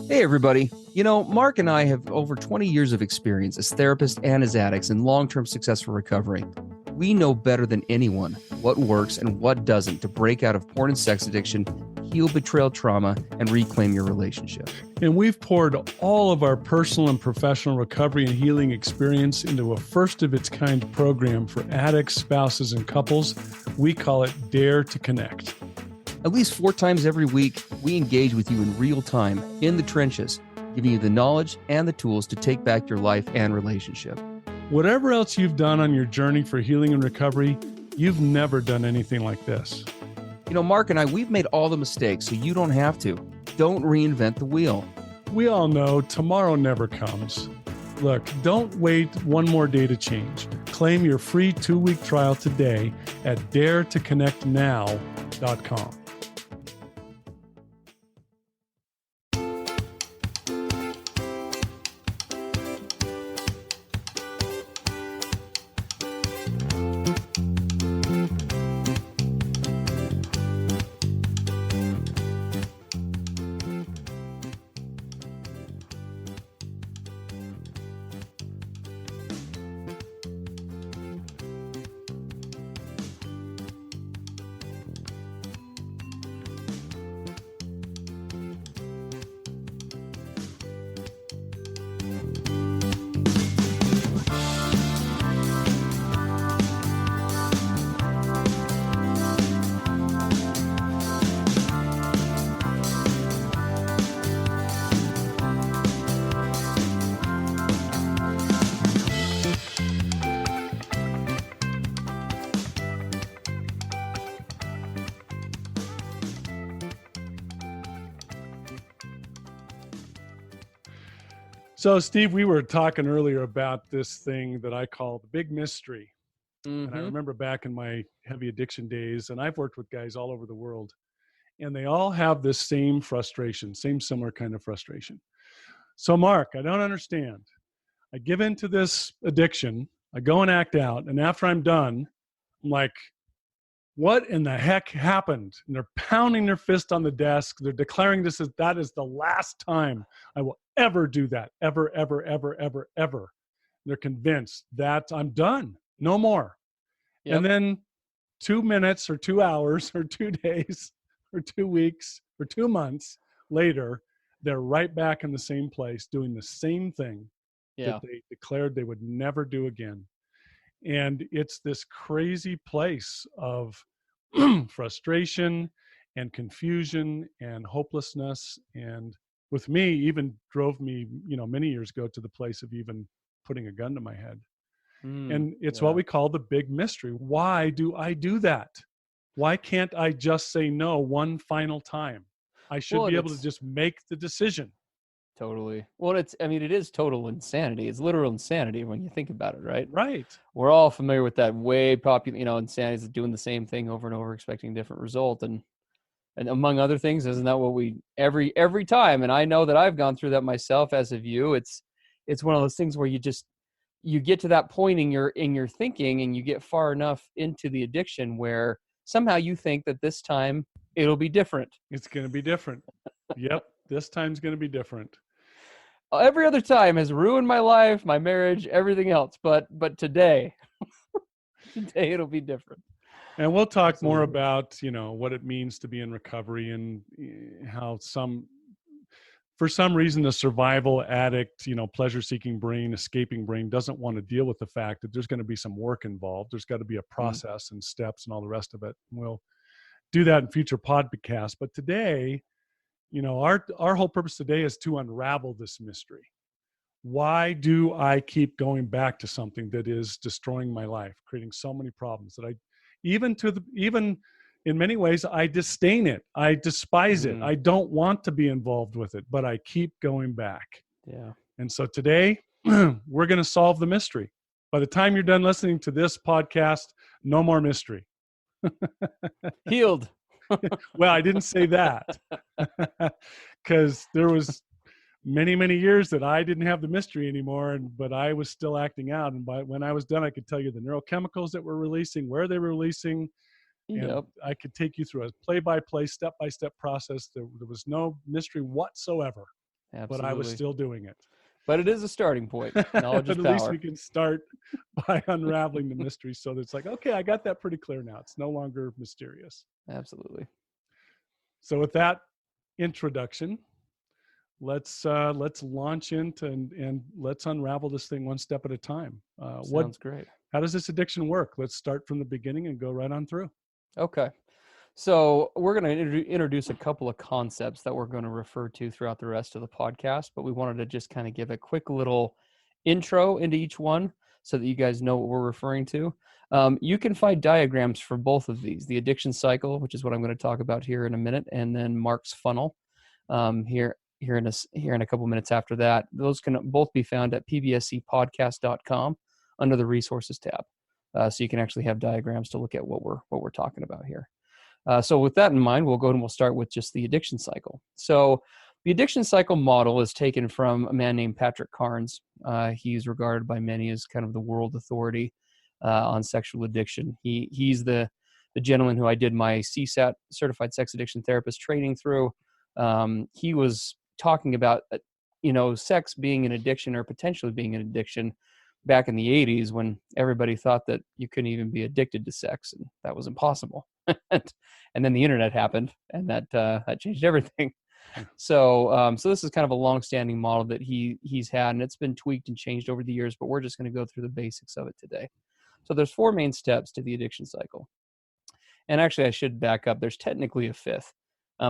Hey, everybody. Mark and I have over 20 years of experience as therapists and as addicts in long term successful recovery. We know better than anyone what works and what doesn't to break out of porn and sex addiction, heal betrayal trauma, and reclaim your relationship. And we've poured all of our personal and professional recovery and healing experience into a first of its kind program for addicts, spouses, and couples. We call it Dare to Connect. At least 4 times every week, we engage with you in real time, in the trenches, giving you the knowledge and the tools to take back your life and relationship. Whatever else you've done on your journey for healing and recovery, you've never done anything like this. Mark and I, we've made all the mistakes, so you don't have to. Don't reinvent the wheel. We all know tomorrow never comes. Look, don't wait one more day to change. Claim your free 2-week trial today at daretoconnectnow.com. So, Steve, we were talking earlier about this thing that I call the big mystery. And I remember back in my heavy addiction days, and I've worked with guys all over the world, and they all have this same frustration, same similar kind of frustration. So, Mark, I don't understand. I give into this addiction, I go and act out, and after I'm done, I'm like, what in the heck happened? And they're pounding their fist on the desk. They're declaring that is the last time I will ever do that. Ever, ever, ever, ever, ever. They're convinced that I'm done. No more. Yep. And then 2 minutes or 2 hours or 2 days or 2 weeks or 2 months later, they're right back in the same place doing the same thing that they declared they would never do again. And it's this crazy place of frustration and confusion and hopelessness. And with me, even drove me, many years ago to the place of even putting a gun to my head. And it's what we call the big mystery. Why do I do that? Why can't I just say no one final time? I should be able to just make the decision. Totally. Well, it is total insanity. It's literal insanity when you think about it, right? Right. We're all familiar with that way popular, insanity is doing the same thing over and over, expecting a different result. And among other things, isn't that what we, every time, and I know that I've gone through that myself, as have you, it's one of those things where you get to that point in your thinking, and you get far enough into the addiction where somehow you think that this time it'll be different. It's going to be different. Yep. This time's going to be different. Every other time has ruined my life, my marriage, everything else. But today, today it'll be different. And we'll talk more about, what it means to be in recovery and how for some reason, the survival addict, pleasure-seeking brain, escaping brain doesn't want to deal with the fact that there's going to be some work involved. There's got to be a process and steps and all the rest of it. And we'll do that in future podcasts. But today, our whole purpose today is to unravel this mystery. Why do I keep going back to something that is destroying my life, creating so many problems that even in many ways, I disdain it. I despise it. I don't want to be involved with it, but I keep going back. Yeah. And so today, we're going to solve the mystery. By the time you're done listening to this podcast, no more mystery. Healed. Well, I didn't say that because there was many, many years that I didn't have the mystery anymore, but I was still acting out. And when I was done, I could tell you the neurochemicals that were releasing, where they were releasing. And I could take you through a play-by-play, step-by-step process. There was no mystery whatsoever. but I was Absolutely. still doing it. But it is a starting point. Knowledge But is at least power. we can start by unraveling the mystery, so that it's like, okay, I got that pretty clear now. It's no longer mysterious. Absolutely. So with that introduction, let's launch into and let's unravel this thing one step at a time. Sounds great. How does this addiction work? Let's start from the beginning and go right on through. Okay. So we're going to introduce a couple of concepts that we're going to refer to throughout the rest of the podcast, but we wanted to just kind of give a quick little intro into each one so that you guys know what we're referring to. You can find diagrams for both of these, the addiction cycle, which is what I'm going to talk about here in a minute, and then Mark's funnel here in a couple minutes after that. Those can both be found at pbscpodcast.com under the resources tab. So you can actually have diagrams to look at what we're talking about here. So with that in mind, we'll go and we'll start with just the addiction cycle. So the addiction cycle model is taken from a man named Patrick Carnes. He's regarded by many as kind of the world authority on sexual addiction. He's the gentleman who I did my CSAT, Certified Sex Addiction Therapist, training through. He was talking about, sex being an addiction or potentially being an addiction back in the 80s when everybody thought that you couldn't even be addicted to sex, and that was impossible. And then the internet happened, and that changed everything. So this is kind of a long-standing model that he's had, and it's been tweaked and changed over the years, but we're just going to go through the basics of it today. So there's 4 main steps to the addiction cycle. And actually, I should back up. There's technically a 5th.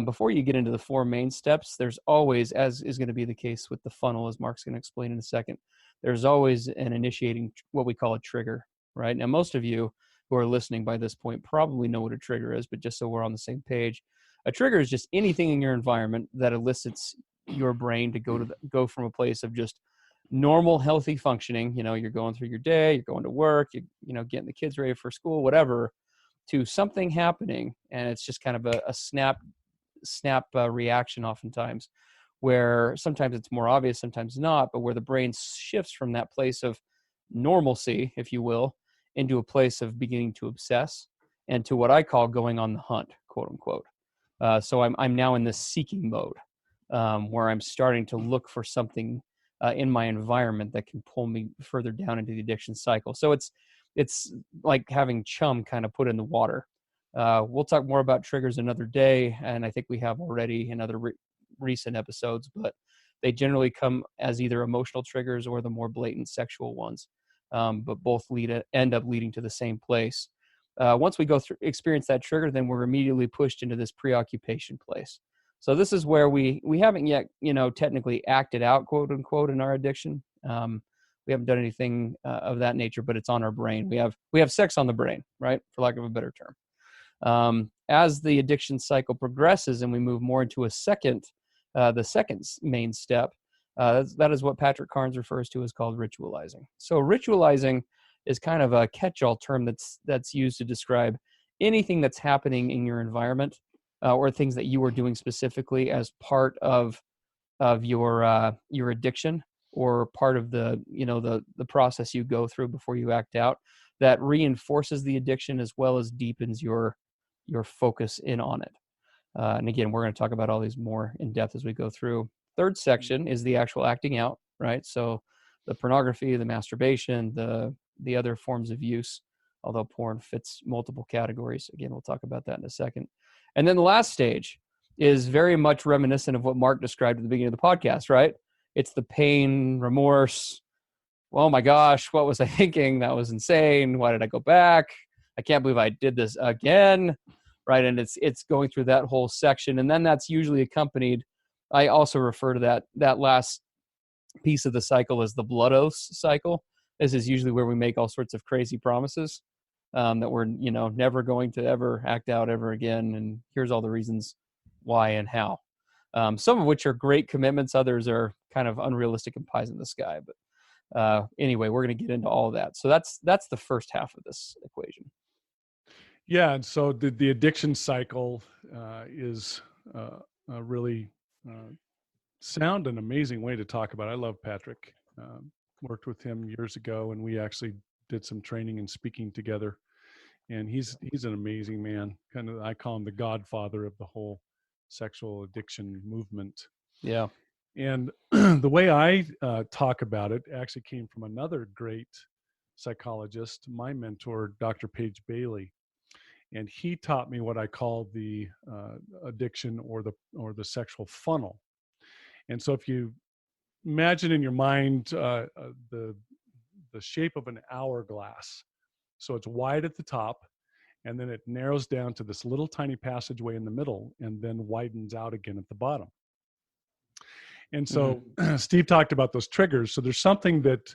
Before you get into the 4 main steps, there's always, as is going to be the case with the funnel, as Mark's going to explain in a second, there's always an initiating, what we call a trigger, right? Now, most of you who are listening by this point probably know what a trigger is, but just so we're on the same page, a trigger is just anything in your environment that elicits your brain to go from a place of just normal, healthy functioning. You're going through your day, you're going to work, getting the kids ready for school, whatever, to something happening, and it's just kind of a snap reaction oftentimes, where sometimes it's more obvious, sometimes not, but where the brain shifts from that place of normalcy, if you will, into a place of beginning to obsess and to what I call going on the hunt, quote unquote. So I'm now in this seeking mode, where I'm starting to look for something in my environment that can pull me further down into the addiction cycle. So it's like having chum kind of put in the water. We'll talk more about triggers another day, and I think we have already in other recent episodes, but they generally come as either emotional triggers or the more blatant sexual ones, but both end up leading to the same place. Once we go through experience that trigger, then we're immediately pushed into this preoccupation place. So this is where we haven't yet, technically acted out, quote unquote, in our addiction. We haven't done anything of that nature, but it's on our brain. We have sex on the brain, right? For lack of a better term. As the addiction cycle progresses and we move more into the second main step, that is what Patrick Carnes refers to as called ritualizing. So ritualizing is kind of a catch-all term that's used to describe anything that's happening in your environment or things that you are doing specifically as part of your addiction, or part of the process you go through before you act out, that reinforces the addiction as well as deepens your focus in on it. And again, we're going to talk about all these more in depth as we go through. Third section is the actual acting out, right? So the pornography, the masturbation, the other forms of use, although porn fits multiple categories. Again, we'll talk about that in a second. And then the last stage is very much reminiscent of what Mark described at the beginning of the podcast, right? It's the pain, remorse. Oh my gosh, what was I thinking? That was insane. Why did I go back? I can't believe I did this again, right? And it's going through that whole section. And then that's usually accompanied, I also refer to that last piece of the cycle as the blood oaths cycle. This is usually where we make all sorts of crazy promises that we're never going to ever act out ever again, and here's all the reasons why and how. Some of which are great commitments, others are kind of unrealistic and pies in the sky. But anyway, we're going to get into all of that. So that's the first half of this equation. Yeah, and so the addiction cycle is a really sound and amazing way to talk about it. I love Patrick. Worked with him years ago, and we actually did some training and speaking together. And he's an amazing man. I call him the godfather of the whole sexual addiction movement. Yeah. And the way I talk about it actually came from another great psychologist, my mentor, Dr. Paige Bailey. And he taught me what I call the addiction or the sexual funnel. And so if you imagine in your mind the shape of an hourglass, so it's wide at the top, and then it narrows down to this little tiny passageway in the middle, and then widens out again at the bottom. And so Steve talked about those triggers. So there's something that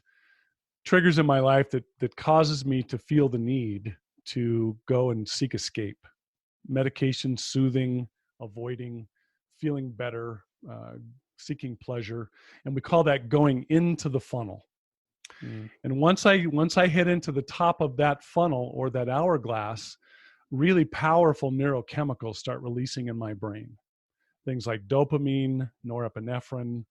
triggers in my life that causes me to feel the need to go and seek escape, medication, soothing, avoiding, feeling better, seeking pleasure, and we call that going into the funnel. And once I hit into the top of that funnel or that hourglass, really powerful neurochemicals start releasing in my brain. Things like dopamine, norepinephrine,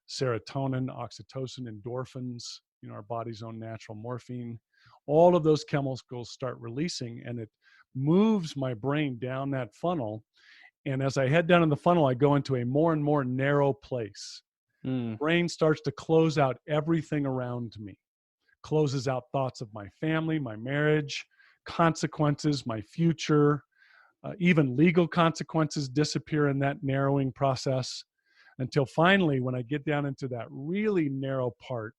serotonin, oxytocin, endorphins, our body's own natural morphine. All of those chemicals start releasing, and it moves my brain down that funnel. And as I head down in the funnel, I go into a more and more narrow place. Brain starts to close out everything around me, closes out thoughts of my family, my marriage, consequences, my future, even legal consequences disappear in that narrowing process, until finally, when I get down into that really narrow part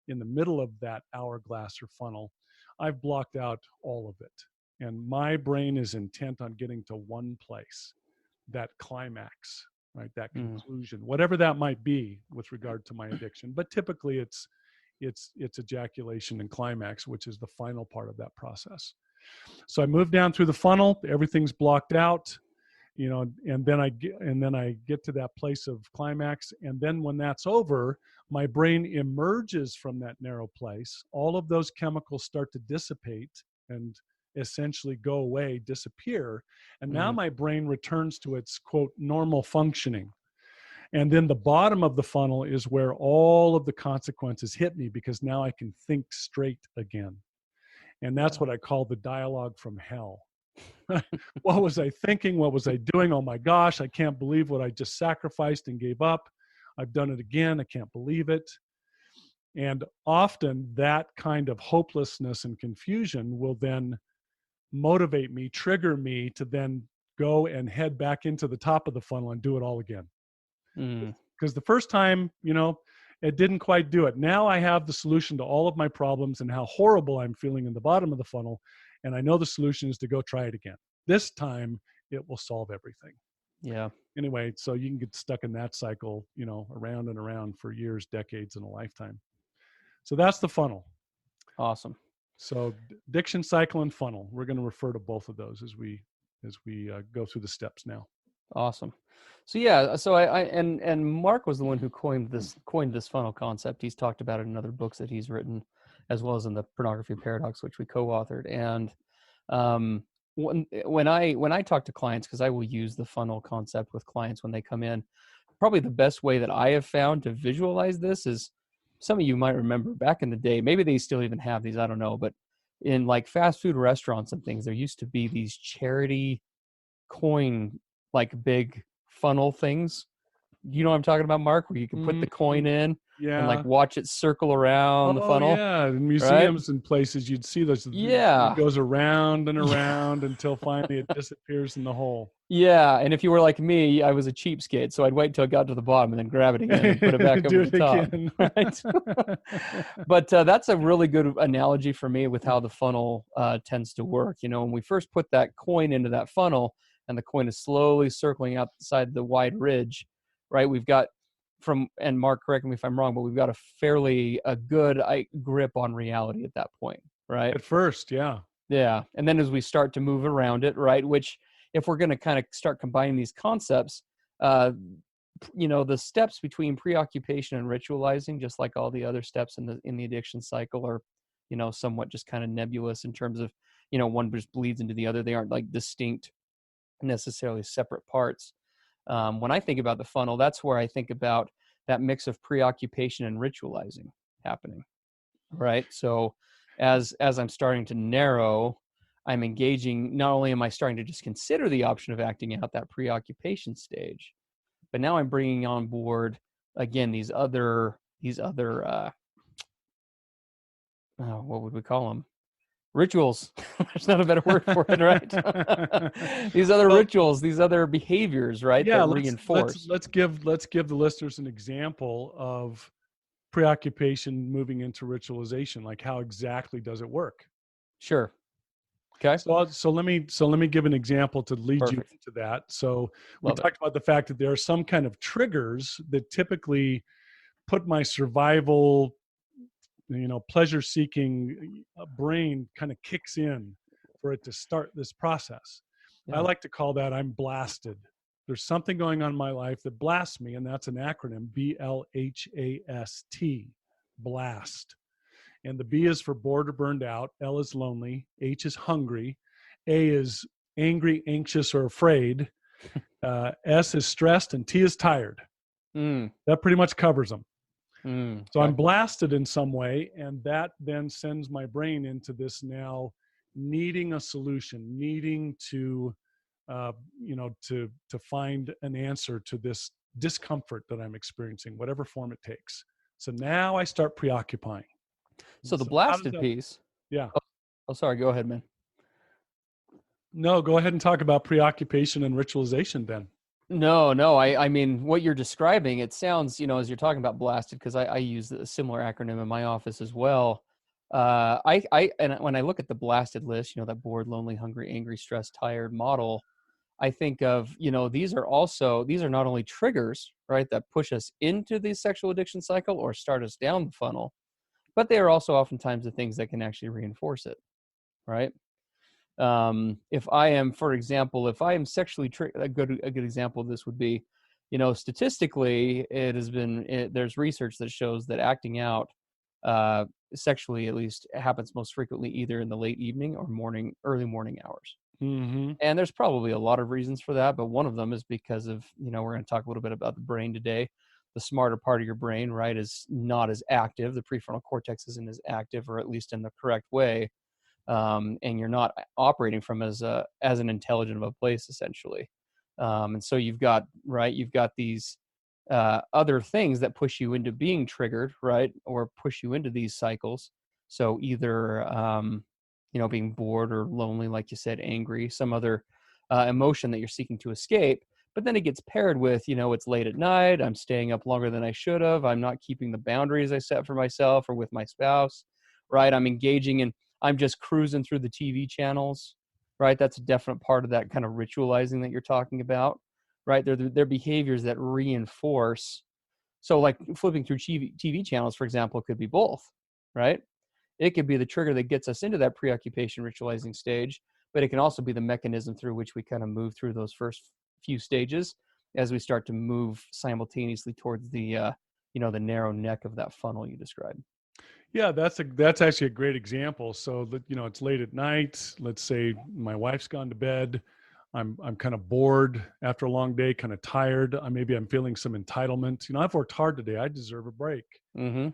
in the middle of that hourglass or funnel, I've blocked out all of it. And my brain is intent on getting to one place, that climax, right? That conclusion, whatever that might be with regard to my addiction. But typically it's ejaculation and climax, which is the final part of that process. So I move down through the funnel, everything's blocked out, and then I get to that place of climax. And then when that's over, my brain emerges from that narrow place. All of those chemicals start to dissipate and essentially go away, disappear. And now my brain returns to its, quote, normal functioning. And then the bottom of the funnel is where all of the consequences hit me, because now I can think straight again. And that's what I call the dialogue from hell. What was I thinking? What was I doing? Oh my gosh, I can't believe what I just sacrificed and gave up. I've done it again. I can't believe it. And often that kind of hopelessness and confusion will then motivate me, trigger me to then go and head back into the top of the funnel and do it all again. Because the first time, it didn't quite do it. Now I have the solution to all of my problems and how horrible I'm feeling in the bottom of the funnel. And I know the solution is to go try it again. This time it will solve everything. Yeah. Anyway, so you can get stuck in that cycle, around and around for years, decades, and a lifetime. So that's the funnel. Awesome. So addiction cycle and funnel. We're going to refer to both of those as we go through the steps now. Awesome. So yeah, so and Mark was the one who coined this funnel concept. He's talked about it in other books that he's written, as well as in the Pornography Paradox, which we co-authored. And when I talk to clients, because I will use the funnel concept with clients when they come in, probably the best way that I have found to visualize this is, some of you might remember back in the day, maybe they still even have these, I don't know, but in like fast food restaurants and things, there used to be these charity coin, like big funnel things. You know what I'm talking about, Mark? Where you can put the coin in and like watch it circle around the funnel. Yeah, in museums and places you'd see those. Yeah, it goes around and around until finally it disappears in the hole. Yeah, and if you were like me, I was a cheapskate, so I'd wait till it got to the bottom and then grab it again and put it back over the top. Right? But that's a really good analogy for me with how the funnel tends to work. When we first put that coin into that funnel and the coin is slowly circling outside the wide ridge, right? We've got and Mark, correct me if I'm wrong, but we've got a good grip on reality at that point, right? At first, yeah. Yeah, and then as we start to move around it, right, which if we're going to kind of start combining these concepts, the steps between preoccupation and ritualizing, just like all the other steps in the addiction cycle, are, somewhat just kind of nebulous in terms of, one just bleeds into the other. They aren't like distinct, necessarily separate parts. When I think about the funnel, that's where I think about that mix of preoccupation and ritualizing happening, right? So as I'm starting to narrow, I'm engaging, not only am I starting to just consider the option of acting out that preoccupation stage, but now I'm bringing on board again, these other what would we call them? Rituals. There's not a better word for it, right? These other Well, rituals, these other behaviors, right, yeah, that let's reinforce. let's give the listeners an example of preoccupation moving into ritualization. Like, how exactly does it work? Sure. Okay. So let me give an example to lead you Perfect. into that. So we Love it. talked about the fact that there are some kind of triggers that typically put my survival, pleasure seeking brain kind of kicks in for it to start this process. I Yeah. like to call that I'm blasted. There's something going on in my life that blasts me, and that's an acronym, BLHAST, blast. And the B is for bored or burned out, L is lonely, H is hungry, A is angry, anxious, or afraid, S is stressed, and T is tired. Mm, That pretty much covers them. So I'm okay. blasted in some way, and that then sends my brain into this now needing a solution, needing to, to find an answer to this discomfort that I'm experiencing, whatever form it takes. So now I start preoccupying. So the So how does blasted that? piece. Yeah. Oh, sorry. Go ahead, man. No, go ahead and talk about preoccupation and ritualization then. No. I mean, what you're describing, it sounds, as you're talking about blasted, because I use a similar acronym in my office as well. And when I look at the blasted list, that bored, lonely, hungry, angry, stressed, tired model, I think of, these are not only triggers, right, that push us into the sexual addiction cycle or start us down the funnel, but they are also oftentimes the things that can actually reinforce it, right? If I am, for example, if I am sexually a good example of this would be, statistically, there's research that shows that acting out sexually, at least, happens most frequently either in the late evening or early morning hours. Mm-hmm. And there's probably a lot of reasons for that, but one of them is because of, we're going to talk a little bit about the brain today. The smarter part of your brain, right, is not as active. The prefrontal cortex isn't as active, or at least in the correct way. And you're not operating from as an intelligent of a place, essentially. And so you've got these other things that push you into being triggered, right, or push you into these cycles. So either being bored or lonely, like you said, angry, some other emotion that you're seeking to escape. But then it gets paired with, it's late at night, I'm staying up longer than I should have, I'm not keeping the boundaries I set for myself or with my spouse, right? I'm just cruising through the TV channels, right? That's a definite part of that kind of ritualizing that you're talking about, right? They're behaviors that reinforce. So like flipping through TV channels, for example, could be both, right? It could be the trigger that gets us into that preoccupation ritualizing stage, but it can also be the mechanism through which we kind of move through those first few stages as we start to move simultaneously towards the the narrow neck of that funnel you described. Yeah, that's actually a great example. So that, it's late at night. Let's say my wife's gone to bed. I'm kind of bored after a long day, kind of tired. Maybe I'm feeling some entitlement. I've worked hard today. I deserve a break. Mm-hmm.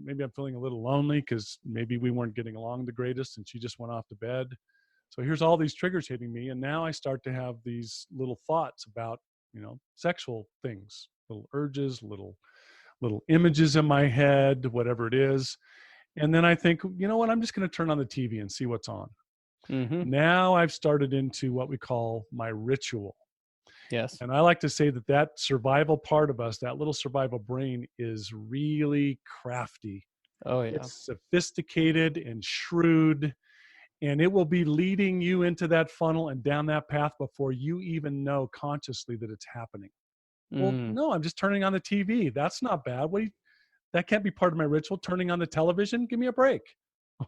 Maybe I'm feeling a little lonely because maybe we weren't getting along the greatest, and she just went off to bed. So here's all these triggers hitting me, and now I start to have these little thoughts about sexual things, little urges, little images in my head, whatever it is. And then I think, you know what, I'm just going to turn on the TV and see what's on. Mm-hmm. Now I've started into what we call my ritual. Yes. And I like to say that survival part of us, that little survival brain, is really crafty. Oh yeah. It's sophisticated and shrewd, and it will be leading you into that funnel and down that path before you even know consciously that it's happening. Well, Mm. no, I'm just turning on the TV. That's not bad. That can't be part of my ritual. Turning on the television, give me a break.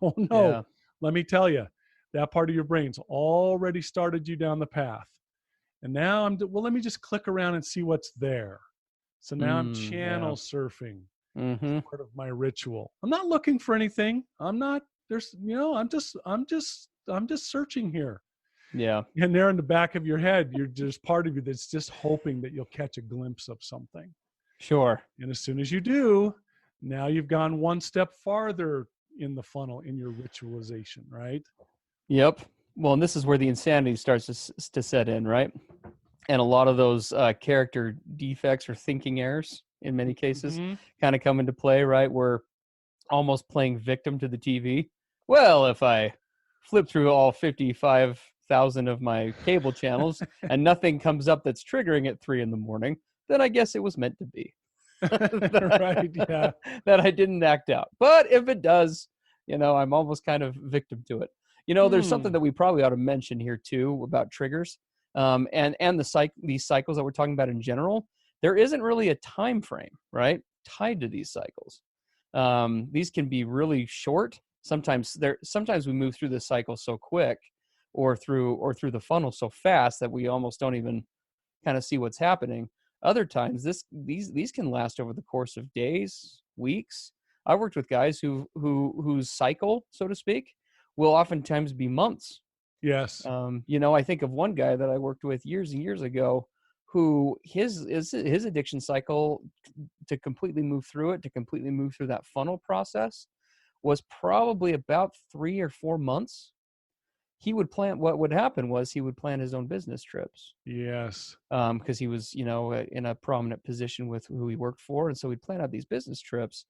Oh no, Yeah. let me tell you, that part of your brain's already started you down the path. And now let me just click around and see what's there. So now I'm Yeah. channel surfing. It's Mm-hmm. part of my ritual. I'm not looking for anything. I'm just searching here. Yeah. And there in the back of your head, there's part of you that's just hoping that you'll catch a glimpse of something. Sure. And as soon as you do, now you've gone one step farther in the funnel in your ritualization, right? Yep. Well, and this is where the insanity starts to set in, right? And a lot of those character defects or thinking errors, in many cases Mm-hmm. kind of come into play, right? We're almost playing victim to the TV. Well, if I flip through all 55,000 of my cable channels and nothing comes up that's triggering at 3 a.m, then I guess it was meant to be. Right. Yeah. That I didn't act out. But if it does, I'm almost kind of victim to it. There's something that we probably ought to mention here too about triggers, and these cycles that we're talking about in general. There isn't really a time frame, right, tied to these cycles. These can be really short. Sometimes we move through the cycle so quick, or through the funnel so fast that we almost don't even kind of see what's happening. Other times, these can last over the course of days, weeks. I worked with guys whose cycle, so to speak, will oftentimes be months. Yes. I think of one guy that I worked with years and years ago, who his addiction cycle to completely move through that funnel process was probably about 3 or 4 months. What would happen was he would plan his own business trips. Yes. Because he was, in a prominent position with who he worked for. And so he'd plan out these business trips.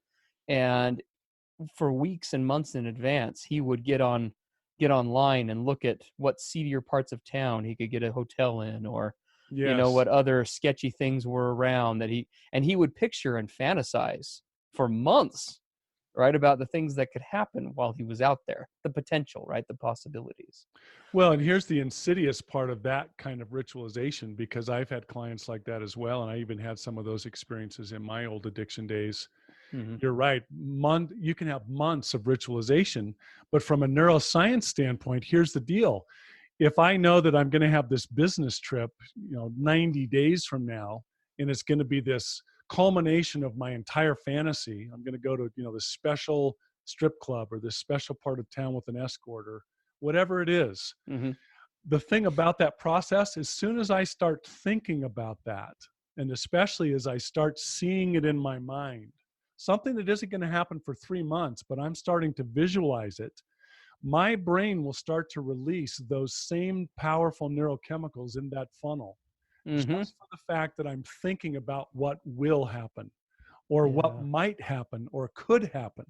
And for weeks and months in advance, he would get online and look at what seedier parts of town he could get a hotel in, or, Yes. what other sketchy things were around and he would picture and fantasize for months, right, about the things that could happen while he was out there, the potential, right, the possibilities. Well, and here's the insidious part of that kind of ritualization, because I've had clients like that as well. And I even had some of those experiences in my old addiction days. Mm-hmm. You're right. You can have months of ritualization, but from a neuroscience standpoint, here's the deal. If I know that I'm going to have this business trip, 90 days from now, and it's going to be this culmination of my entire fantasy, I'm going to go to, this special strip club or this special part of town with an escort or whatever it is. Mm-hmm. The thing about that process, as soon as I start thinking about that, and especially as I start seeing it in my mind, something that isn't going to happen for 3 months, but I'm starting to visualize it, my brain will start to release those same powerful neurochemicals in that funnel, Mm-hmm. just for the fact that I'm thinking about what will happen or what might happen or could happen.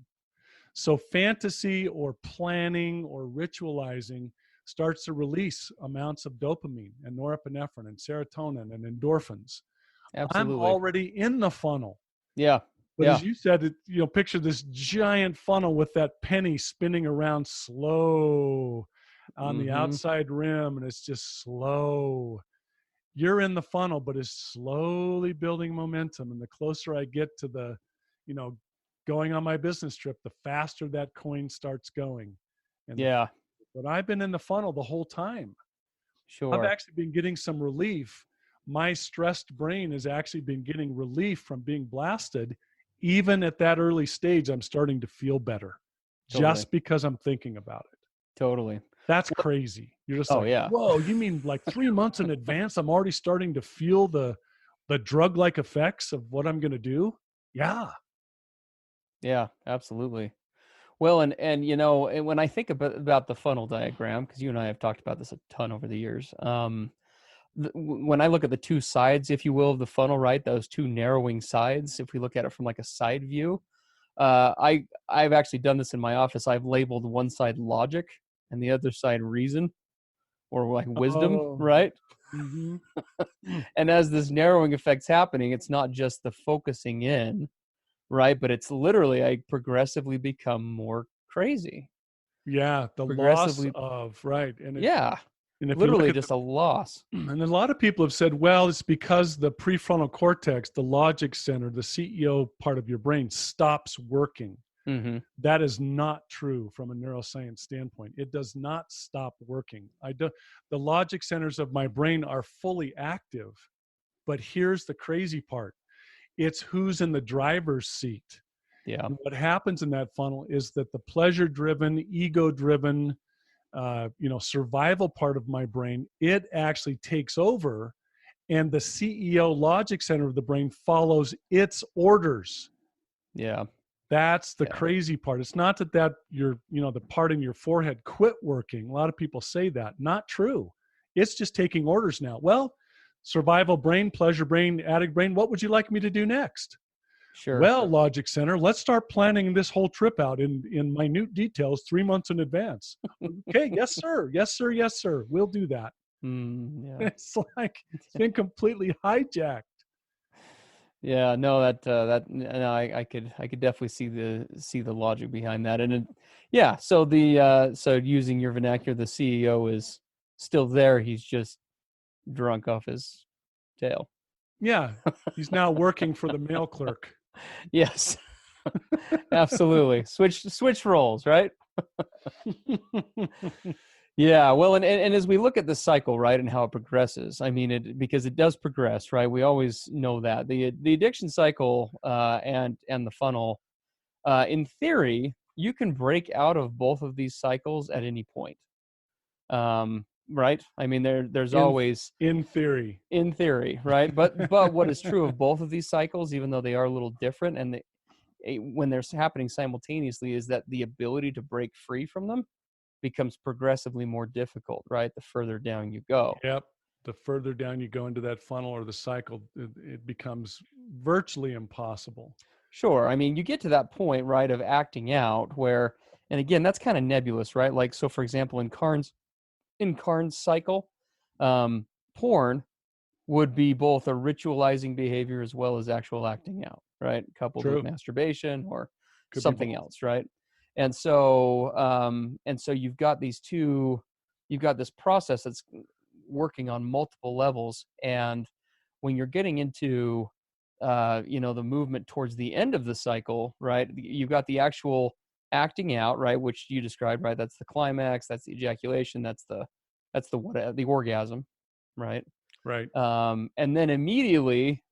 So fantasy or planning or ritualizing starts to release amounts of dopamine and norepinephrine and serotonin and endorphins. Absolutely. I'm already in the funnel. Yeah. But as you said, picture this giant funnel with that penny spinning around slow on the outside rim, and it's just slow. You're in the funnel, but it's slowly building momentum. And the closer I get to the, going on my business trip, the faster that coin starts going. And but I've been in the funnel the whole time. Sure. I've actually been getting some relief. My stressed brain has actually been getting relief from being blasted. Even at that early stage, I'm starting to feel better just because I'm thinking about it. Totally. That's crazy. You're just whoa, you mean like 3 months in advance, I'm already starting to feel the drug-like effects of what I'm going to do? Yeah. Yeah, absolutely. Well, and when I think about the funnel diagram, because you and I have talked about this a ton over the years, when I look at the two sides, if you will, of the funnel, right, those two narrowing sides, if we look at it from like a side view, I've actually done this in my office. I've labeled one side logic and the other side reason, or like wisdom, right? Mm-hmm. And as this narrowing effect's happening, it's not just the focusing in, right, but it's literally I progressively become more crazy. Yeah, the loss of, right. And and if literally just a loss. And a lot of people have said, well, it's because the prefrontal cortex, the logic center, the CEO part of your brain stops working. Mm-hmm. That is not true from a neuroscience standpoint. It does not stop working. The logic centers of my brain are fully active, but here's the crazy part. It's who's in the driver's seat. Yeah. And what happens in that funnel is that the pleasure-driven, ego-driven, survival part of my brain, it actually takes over, and the CEO logic center of the brain follows its orders. Yeah. That's the crazy part. It's not that the part in your forehead quit working. A lot of people say that. Not true. It's just taking orders now. Well, survival brain, pleasure brain, addict brain, what would you like me to do next? Sure. Well, Logic Center, let's start planning this whole trip out in minute details 3 months in advance. Okay, yes, sir. Yes, sir. Yes, sir. We'll do that. Yeah. It's like it's been completely hijacked. Yeah, no, no, I could definitely see the logic behind that, and yeah. So so using your vernacular, the CEO is still there. He's just drunk off his tail. Yeah, he's now working for the mail clerk. Yes, absolutely. Switch roles, right? Yeah, well, and as we look at the cycle, right, and how it progresses, I mean, because it does progress, right? We always know that the addiction cycle and the funnel, in theory, you can break out of both of these cycles at any point, right? I mean, there's always in theory, right? But what is true of both of these cycles, even though they are a little different, and when they're happening simultaneously, is that the ability to break free from them becomes progressively more difficult, right? The further down you go. Yep. The further down you go into that funnel or the cycle, it becomes virtually impossible. Sure. I mean, you get to that point, right, of acting out where, and again, that's kind of nebulous, right? Like, so for example, in Carnes' cycle, porn would be both a ritualizing behavior as well as actual acting out, right? Coupled with masturbation or something else, right? And so you've got this process that's working on multiple levels. And when you're getting into, the movement towards the end of the cycle, right, you've got the actual acting out, right, which you described, right? That's the climax, that's the ejaculation, that's the orgasm, right? Right. And then immediately,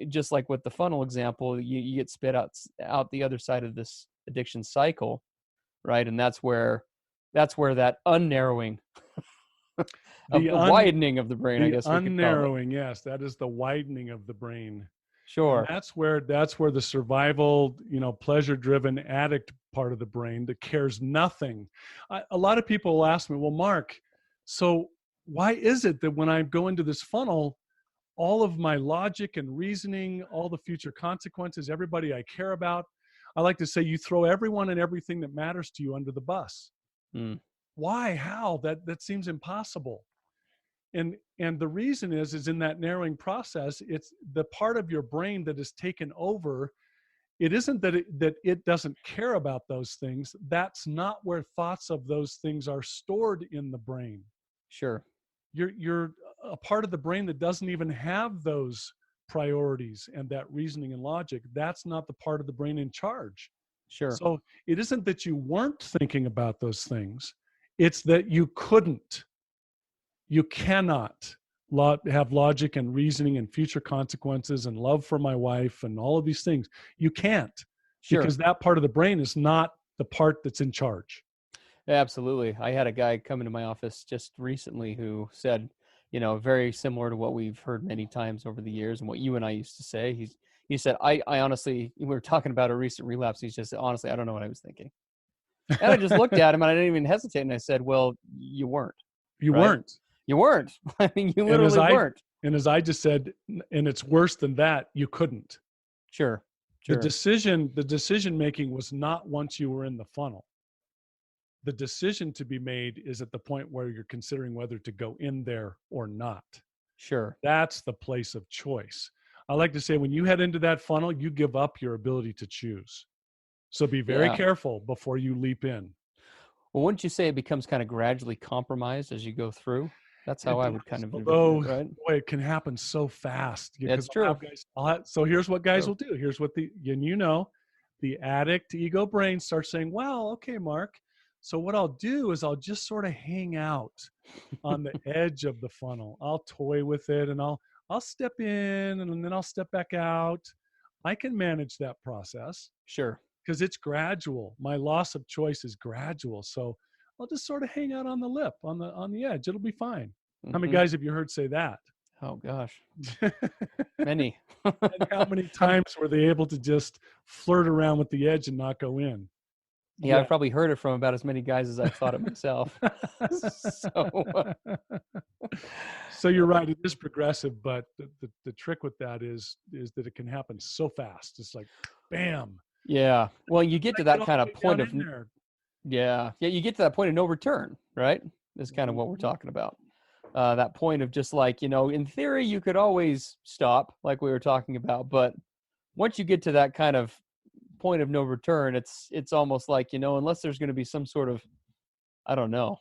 just like with the funnel example, you get spit out the other side of this addiction cycle, right? And that's where that unnarrowing of the widening of the brain, I guess we could call it. Yes, that is the widening of the brain. Sure. And that's where the survival, pleasure-driven addict part of the brain that cares nothing. A lot of people will ask me, well, Mark, so why is it that when I go into this funnel, all of my logic and reasoning, all the future consequences, everybody I care about, I like to say you throw everyone and everything that matters to you under the bus. Why? How? That seems impossible. And the reason is in that narrowing process, it's the part of your brain that is taken over. It isn't that it doesn't care about those things. That's not where thoughts of those things are stored in the brain. Sure. You're a part of the brain that doesn't even have those priorities and that reasoning and logic. That's not the part of the brain in charge. Sure. So it isn't that you weren't thinking about those things. It's that you couldn't. You cannot have logic and reasoning and future consequences and love for my wife and all of these things. You can't. Sure. Because that part of the brain is not the part that's in charge. Absolutely. I had a guy come into my office just recently who said, very similar to what we've heard many times over the years and what you and I used to say. He said, I honestly, we were talking about a recent relapse. He just said, honestly, I don't know what I was thinking. And I just looked at him and I didn't even hesitate. And I said, well, you weren't. You weren't. You weren't. I mean, you literally weren't. And as I just said, and it's worse than that, you couldn't. Sure. The decision making was not once you were in the funnel. The decision to be made is at the point where you're considering whether to go in there or not. Sure. That's the place of choice. I like to say when you head into that funnel, you give up your ability to choose. So be very careful before you leap in. Well, wouldn't you say it becomes kind of gradually compromised as you go through? That's how I would kind of envision it, right? Boy, it can happen so fast. It's true. So here's what guys will do. Here's what the addict ego brain starts saying, well, okay, Mark. So what I'll do is I'll just sort of hang out on the edge of the funnel. I'll toy with it and I'll step in and then I'll step back out. I can manage that process. Sure. Because it's gradual. My loss of choice is gradual. So I'll just sort of hang out on the lip, on the edge. It'll be fine. Mm-hmm. How many guys have you heard say that? Oh gosh. Many. And how many times were they able to just flirt around with the edge and not go in? Yeah, I've probably heard it from about as many guys as I've thought it myself. So you're right. It is progressive, but the trick with that is that it can happen so fast. It's like, bam. Yeah. Well, you get to that kind of point of, there. yeah, you get to that point of no return, right? Is kind of what we're talking about. That point of just like, in theory, you could always stop, like we were talking about, but once you get to that kind of point of no return, it's almost like, unless there's going to be some sort of, I don't know,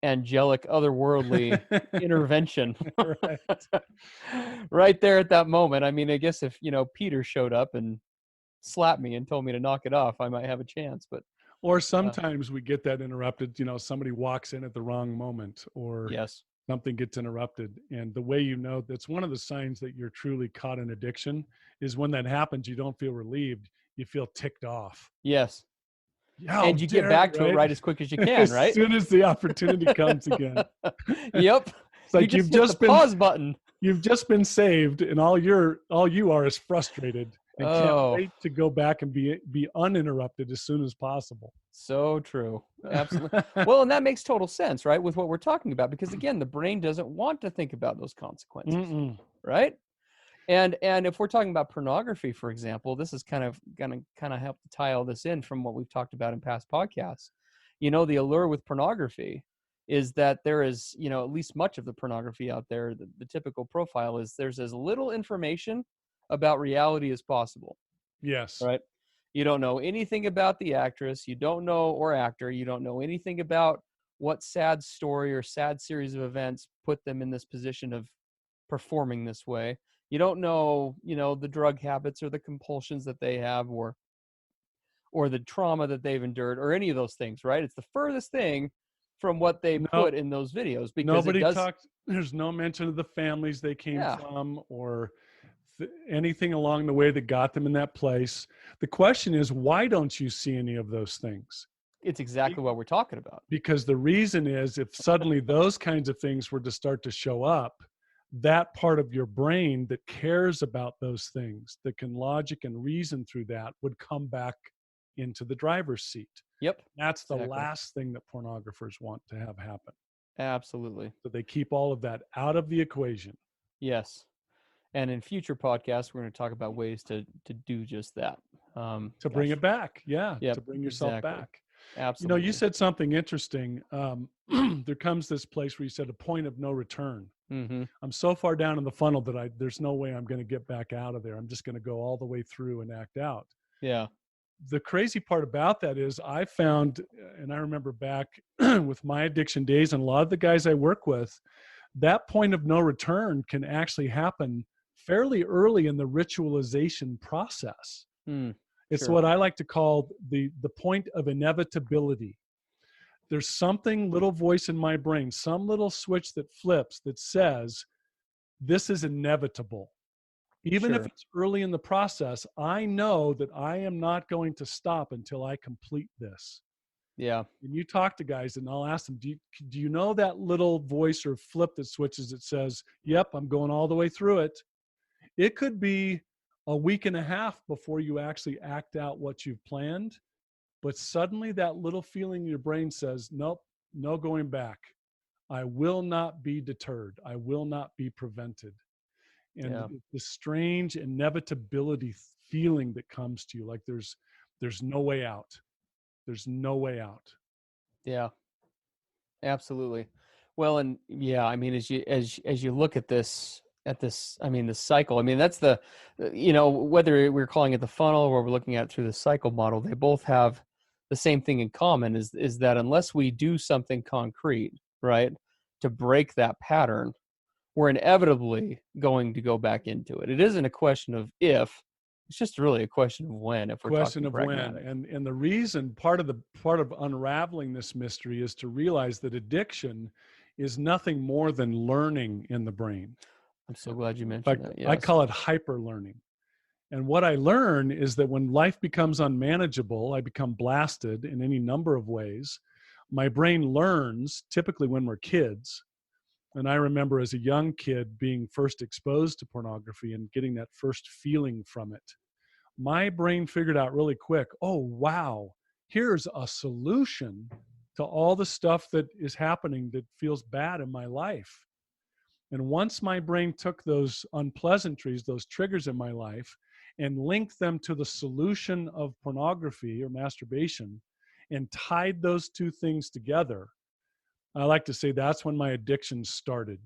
angelic, otherworldly intervention Right. right there at that moment. I mean, I guess if, Peter showed up and slapped me and told me to knock it off, I might have a chance, but. Or sometimes we get that interrupted, somebody walks in at the wrong moment, or Yes. something gets interrupted. And the way that's one of the signs that you're truly caught in addiction is when that happens, you don't feel relieved, you feel ticked off. Yes. How And you get dare back you, to it right? right as quick as you can, right? As soon as the opportunity comes again. Yep. It's like you've just been pause button. You've just been saved, and all you are is frustrated and can't wait to go back and be uninterrupted as soon as possible. So true. Absolutely. Well, and that makes total sense, right? With what we're talking about, because again, the brain doesn't want to think about those consequences, right? And if we're talking about pornography, for example, this is kind of going to help to tie all this in from what we've talked about in past podcasts. The allure with pornography is that there is, at least much of the pornography out there, the typical profile is there's as little information about reality as possible. Yes. Right. You don't know anything about the actress. You don't know, or actor. You don't know anything about what sad story or sad series of events put them in this position of performing this way. You don't know, the drug habits or the compulsions that they have, or the trauma that they've endured, or any of those things, right? It's the furthest thing from what they put in those videos, because nobody talks. There's no mention of the families they came from, or anything along the way that got them in that place. The question is, why don't you see any of those things? It's exactly what we're talking about. Because the reason is, if suddenly those kinds of things were to start to show up, that part of your brain that cares about those things, that can logic and reason through that, would come back into the driver's seat. Yep. That's the last thing that pornographers want to have happen. Absolutely. So they keep all of that out of the equation. Yes. And in future podcasts, we're going to talk about ways to do just that. To bring it back. Yeah. Yep, To bring yourself back. Absolutely. You said something interesting. There comes this place where you said a point of no return. Mm-hmm. I'm so far down in the funnel that there's no way I'm going to get back out of there. I'm just going to go all the way through and act out. Yeah. The crazy part about that is I found, and I remember back with my addiction days and a lot of the guys I work with, that point of no return can actually happen fairly early in the ritualization process. It's what I like to call the point of inevitability. There's something, little voice in my brain, some little switch that flips that says, this is inevitable. Even if it's early in the process, I know that I am not going to stop until I complete this. Yeah. And you talk to guys and I'll ask them, do you know that little voice or flip that switches that says, yep, I'm going all the way through it? It could be a week and a half before you actually act out what you've planned. But suddenly that little feeling in your brain says, nope, no going back. I will not be deterred. I will not be prevented. And the strange inevitability feeling that comes to you, like there's no way out. There's no way out. Yeah. Absolutely. Well, and I mean, as you look at this, I mean, the cycle, I mean, that's the, whether we're calling it the funnel or we're looking at it through the cycle model, they both have the same thing in common, is that unless we do something concrete, right, to break that pattern, we're inevitably going to go back into it. It isn't a question of if, it's just really a question of when. If we're question talking of pragmatic. when, and the reason, part of unraveling this mystery is to realize that addiction is nothing more than learning in the brain. I'm so glad you mentioned that. Yes. I call it hyper learning. And what I learn is that when life becomes unmanageable, I become blasted in any number of ways. My brain learns, typically when we're kids. And I remember as a young kid being first exposed to pornography and getting that first feeling from it. My brain figured out really quick, oh, wow, here's a solution to all the stuff that is happening that feels bad in my life. And once my brain took those unpleasantries, those triggers in my life, and linked them to the solution of pornography or masturbation, and tied those two things together, I like to say that's when my addiction started.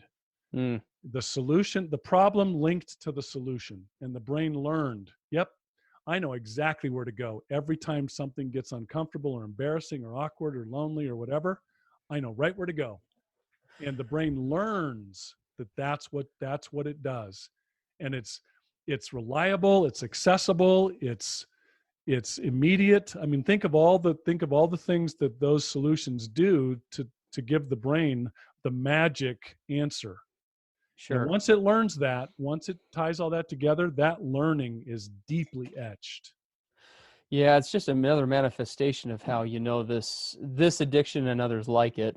Mm. The solution, the problem linked to the solution, and the brain learned, yep, I know exactly where to go. Every time something gets uncomfortable or embarrassing or awkward or lonely or whatever, I know right where to go. And the brain learns that that's what it does. And it's reliable, it's accessible, it's immediate. I mean, think of all the things that those solutions do to give the brain the magic answer. And Sure. once it learns that, once it ties all that together, that learning is deeply etched. Yeah, it's just another manifestation of how, this addiction and others like it.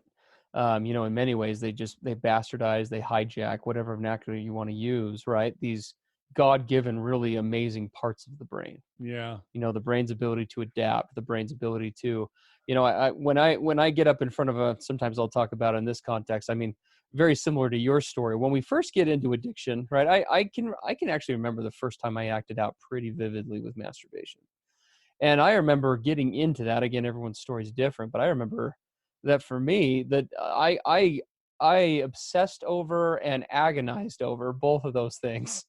In many ways, they bastardize, they hijack whatever vernacular you want to use, right? These God-given, really amazing parts of the brain. Yeah. The brain's ability to adapt, the brain's ability to, when I get up in front of sometimes I'll talk about it in this context. I mean, very similar to your story. When we first get into addiction, right? I can actually remember the first time I acted out pretty vividly with masturbation. And I remember getting into that. Again, everyone's story is different, but I remember that for me, that I obsessed over and agonized over both of those things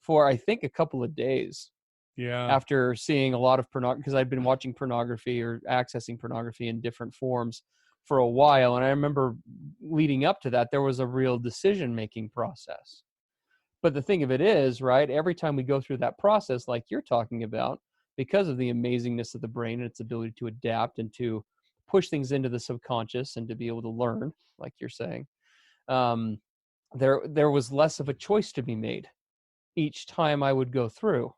for, I think, a couple of days Yeah. after seeing a lot of pornography, because I'd been watching pornography or accessing pornography in different forms for a while. And I remember leading up to that, there was a real decision-making process. But the thing of it is, right, every time we go through that process, like you're talking about, because of the amazingness of the brain and its ability to adapt and to push things into the subconscious and to be able to learn, like you're saying, um, there was less of a choice to be made each time I would go through.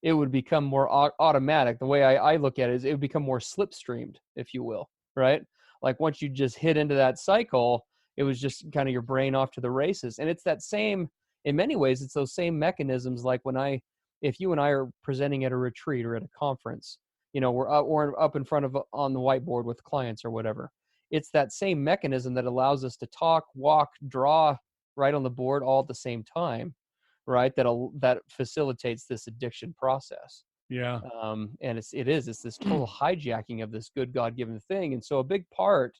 It would become more automatic. The way I look at it is it would become more slipstreamed, if you will, right? Like once you just hit into that cycle, it was just kind of your brain off to the races. And it's that same, in many ways, it's those same mechanisms. Like if you and I are presenting at a retreat or at a conference, we're up in front of on the whiteboard with clients or whatever. It's that same mechanism that allows us to talk, walk, draw right on the board all at the same time, right? That facilitates this addiction process. Yeah. And it's this total hijacking of this good God-given thing. And so a big part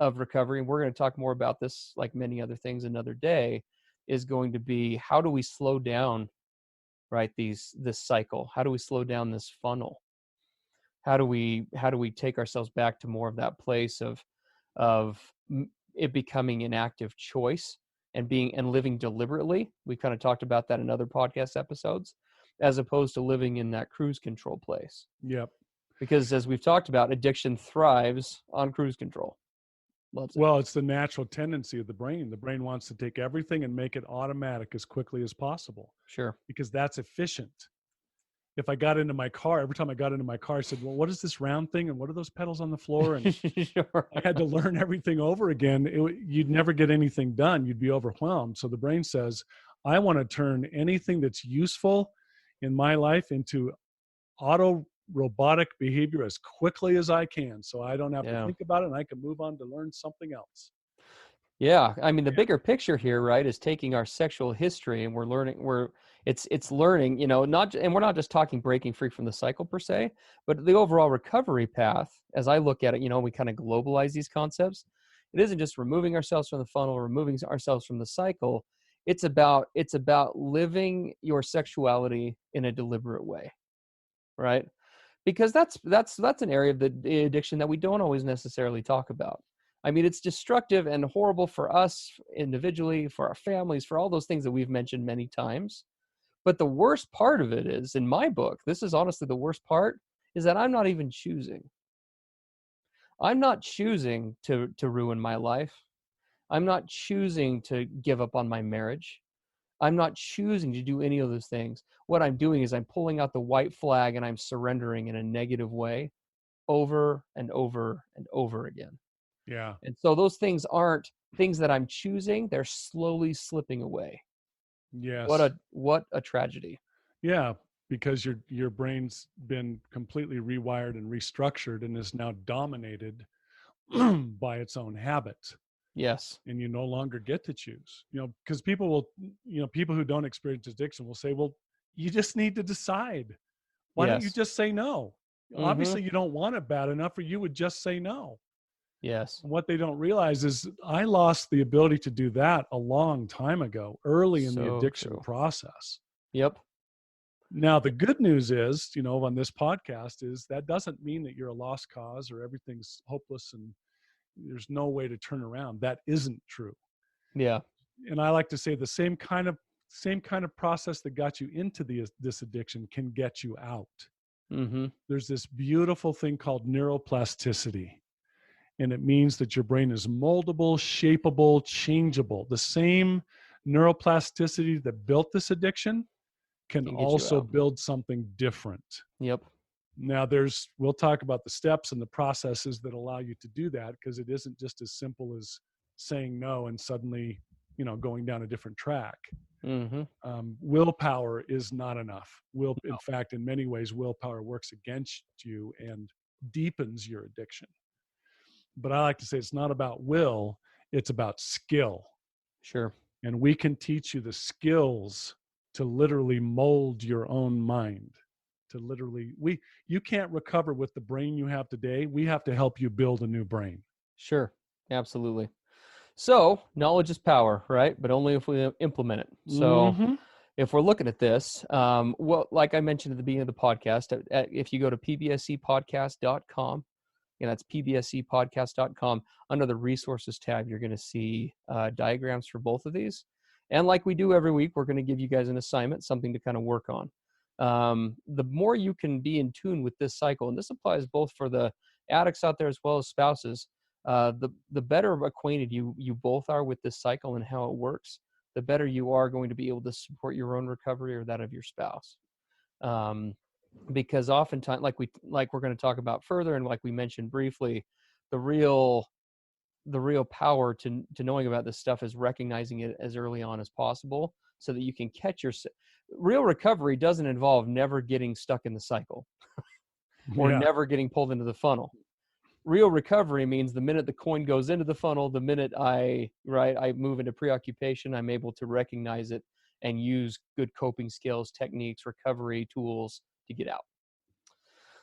of recovery, and we're going to talk more about this like many other things another day, is going to be, how do we slow down, right, this cycle? How do we slow down this funnel? How do we take ourselves back to more of that place of it becoming an active choice and living deliberately? We kind of talked about that in other podcast episodes, as opposed to living in that cruise control place. Yep. Because as we've talked about, addiction thrives on cruise control. Loves it. Well, it's the natural tendency of the brain. The brain wants to take everything and make it automatic as quickly as possible, Sure. because that's efficient. If I got into my car, every time I got into my car, I said, well, what is this round thing? And what are those pedals on the floor? And Sure. I had to learn everything over again. You'd never get anything done. You'd be overwhelmed. So the brain says, I want to turn anything that's useful in my life into auto robotic behavior as quickly as I can. So I don't have to think about it, and I can move on to learn something else. Yeah. I mean, the bigger picture here, right, is taking our sexual history, and it's learning, and we're not just talking breaking free from the cycle per se, but the overall recovery path. As I look at it, we kind of globalize these concepts. It isn't just removing ourselves from the funnel, removing ourselves from the cycle. It's about living your sexuality in a deliberate way, right? Because that's an area of the addiction that we don't always necessarily talk about. I mean, it's destructive and horrible for us individually, for our families, for all those things that we've mentioned many times. But the worst part of it is, in my book, this is honestly the worst part, is that I'm not even choosing. I'm not choosing to ruin my life. I'm not choosing to give up on my marriage. I'm not choosing to do any of those things. What I'm doing is I'm pulling out the white flag and I'm surrendering in a negative way over and over and over again. Yeah. And so those things aren't things that I'm choosing. They're slowly slipping away. Yes. What a tragedy. Yeah, because your brain's been completely rewired and restructured and is now dominated by its own habit. Yes. and you no longer get to choose. Because people who don't experience addiction will say, well, you just need to decide. Why don't you Yes. just say no? Mm-hmm. Obviously you don't want it bad enough, or you would just say no. Yes. And what they don't realize is I lost the ability to do that a long time ago, early in the So addiction true. process. Yep. Now, the good news is, on this podcast, is that doesn't mean that you're a lost cause or everything's hopeless and there's no way to turn around. That isn't true. Yeah. And I like to say the same kind of process that got you into this addiction can get you out. Mm-hmm. There's this beautiful thing called neuroplasticity. And it means that your brain is moldable, shapeable, changeable. The same neuroplasticity that built this addiction can Can get you also out. build something different. Yep. Now we'll talk about the steps and the processes that allow you to do that, because it isn't just as simple as saying no and suddenly, going down a different track. Mm-hmm. Willpower is not enough. In fact, in many ways, willpower works against you and deepens your addiction. But I like to say it's not about will, it's about skill. Sure. And we can teach you the skills to literally mold your own mind. You can't recover with the brain you have today. We have to help you build a new brain. Sure. Absolutely. So knowledge is power, right? But only if we implement it. So Mm-hmm. if we're looking at this, well, like I mentioned at the beginning of the podcast, if you go to pbscpodcast.com, and that's pbscpodcast.com, under the resources tab, you're going to see diagrams for both of these. And like we do every week, we're going to give you guys an assignment, something to kind of work on. The more you can be in tune with this cycle, and this applies both for the addicts out there as well as spouses, the better acquainted you both are with this cycle and how it works, the better you are going to be able to support your own recovery or that of your spouse. Because oftentimes, like we're going to talk about further, and like we mentioned briefly, the real power to knowing about this stuff is recognizing it as early on as possible, so that you can catch your real recovery doesn't involve never getting stuck in the cycle or never getting pulled into the funnel. Real recovery means the minute the coin goes into the funnel, the minute I move into preoccupation, I'm able to recognize it and use good coping skills, techniques, recovery tools to get out.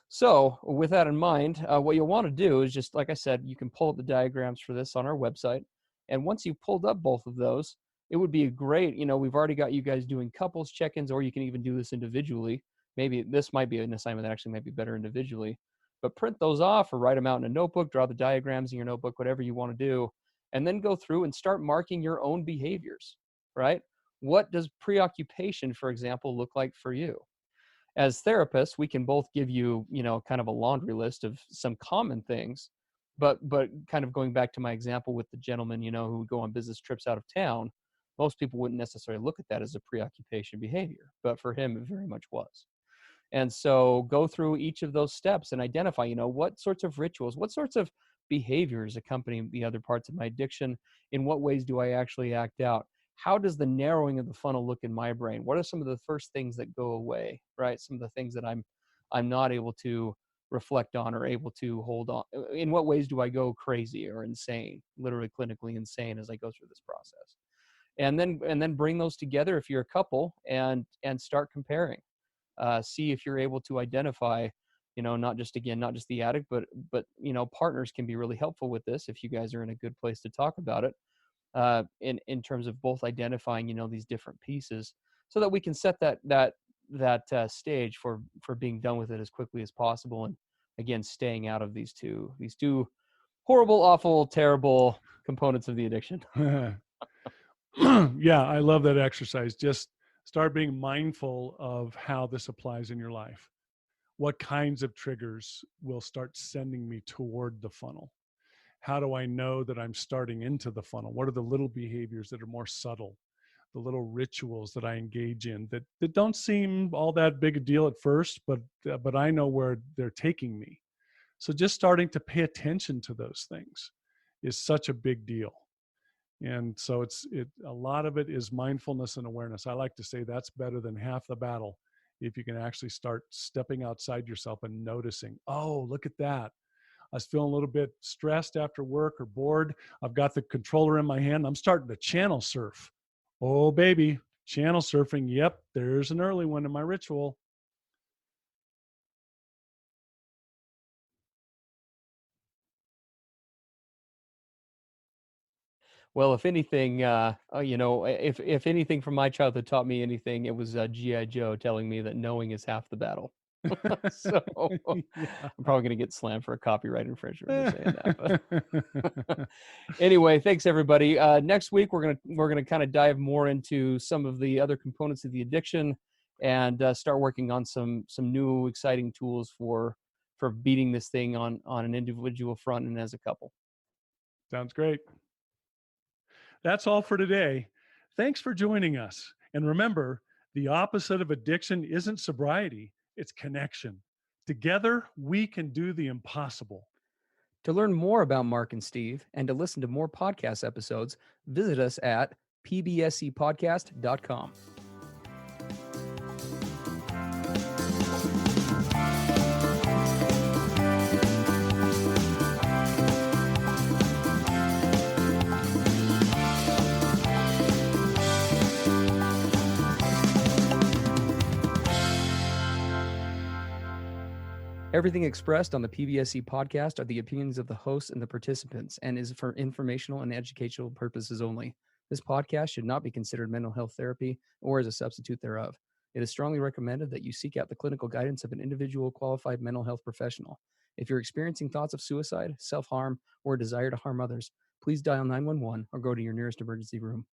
So with that in mind, what you'll want to do is just, like I said, you can pull up the diagrams for this on our website. And once you've pulled up both of those, it would be a great, we've already got you guys doing couples check-ins, or you can even do this individually. Maybe this might be an assignment that actually might be better individually. But print those off or write them out in a notebook, draw the diagrams in your notebook, whatever you want to do, and then go through and start marking your own behaviors, right? What does preoccupation, for example, look like for you? As therapists, we can both give you, kind of a laundry list of some common things, but kind of going back to my example with the gentleman, who would go on business trips out of town, most people wouldn't necessarily look at that as a preoccupation behavior, but for him, it very much was. And so go through each of those steps and identify, what sorts of rituals, what sorts of behaviors accompany the other parts of my addiction? In what ways do I actually act out? How does the narrowing of the funnel look in my brain? What are some of the first things that go away, right? Some of the things that I'm not able to reflect on or able to hold on. In what ways do I go crazy or insane, literally clinically insane, as I go through this process? And then bring those together if you're a couple and start comparing. See if you're able to identify, not just the addict, but partners can be really helpful with this if you guys are in a good place to talk about it, in terms of both identifying, these different pieces, so that we can set that stage for being done with it as quickly as possible, and again, staying out of these two horrible, awful, terrible components of the addiction. Yeah, I love that exercise. Just start being mindful of how this applies in your life. What kinds of triggers will start sending me toward the funnel? How do I know that I'm starting into the funnel? What are the little behaviors that are more subtle, the little rituals that I engage in that don't seem all that big a deal at first, but I know where they're taking me. So just starting to pay attention to those things is such a big deal. And so a lot of it is mindfulness and awareness. I like to say that's better than half the battle. If you can actually start stepping outside yourself and noticing, oh, look at that. I was feeling a little bit stressed after work or bored. I've got the controller in my hand. I'm starting to channel surf. Oh, baby, channel surfing. Yep, there's an early one in my ritual. Well, if anything, if anything from my childhood taught me anything, it was G.I. Joe telling me that knowing is half the battle. So Yeah. I'm probably going to get slammed for a copyright infringement for saying that. But anyway, thanks everybody. Next week we're gonna kind of dive more into some of the other components of the addiction and start working on some new exciting tools for beating this thing on an individual front and as a couple. Sounds great. That's all for today. Thanks for joining us. And remember, the opposite of addiction isn't sobriety, it's connection. Together, we can do the impossible. To learn more about Mark and Steve and to listen to more podcast episodes, visit us at pbscpodcast.com. Everything expressed on the PBSC podcast are the opinions of the hosts and the participants and is for informational and educational purposes only. This podcast should not be considered mental health therapy or as a substitute thereof. It is strongly recommended that you seek out the clinical guidance of an individual qualified mental health professional. If you're experiencing thoughts of suicide, self-harm, or a desire to harm others, please dial 911 or go to your nearest emergency room.